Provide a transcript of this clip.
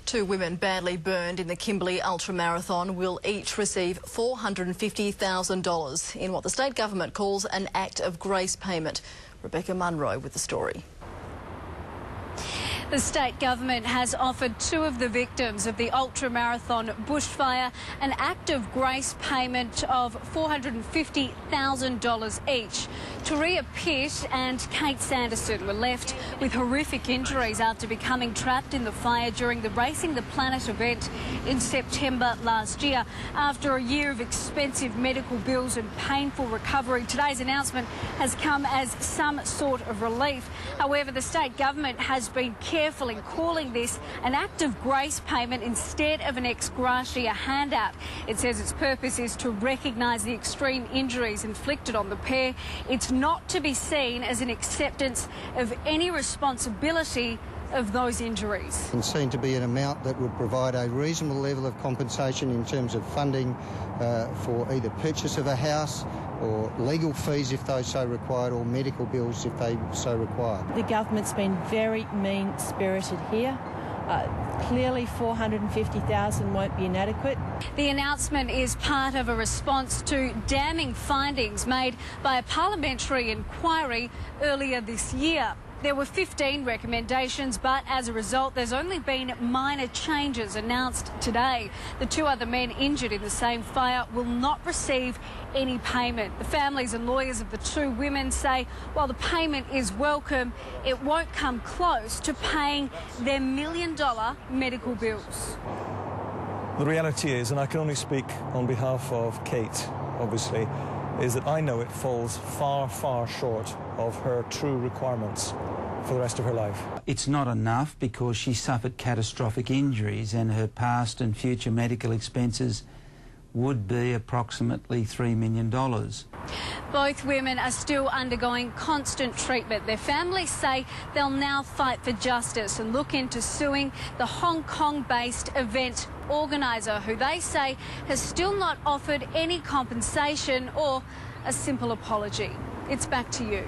Two women badly burned in the Kimberley Ultramarathon will each receive $450,000 in what the state government calls an act of grace payment. Rebecca Munro with the story. The state government has offered two of the victims of the ultramarathon bushfire an act of grace payment of $450,000 each. Taria Pitt and Kate Sanderson were left with horrific injuries after becoming trapped in the fire during the Racing the Planet event in September last year. After a year of expensive medical bills and painful recovery, today's announcement has come as some sort of relief. However, the state government has been careful in calling this an act of grace payment instead of an ex gratia handout. It says its purpose is to recognise the extreme injuries inflicted on the pair. It's not to be seen as an acceptance of any responsibility of those injuries. It's seen to be an amount that would provide a reasonable level of compensation in terms of funding for either purchase of a house or legal fees if they so required, or medical bills if they so required. The government's been very mean-spirited here. Clearly $450,000 won't be inadequate. The announcement is part of a response to damning findings made by a parliamentary inquiry earlier this year. There were 15 recommendations, but as a result, there's only been minor changes announced today. The two other men injured in the same fire will not receive any payment. The families and lawyers of the two women say while the payment is welcome, it won't come close to paying their $1 million medical bills. The reality is, and I can only speak on behalf of Kate, obviously, is that I know it falls far, far short of her true requirements for the rest of her life. It's not enough because she suffered catastrophic injuries and her past and future medical expenses would be approximately $3 million. Both women are still undergoing constant treatment. Their families say they'll now fight for justice and look into suing the Hong Kong-based event organiser, who they say has still not offered any compensation or a simple apology. It's back to you.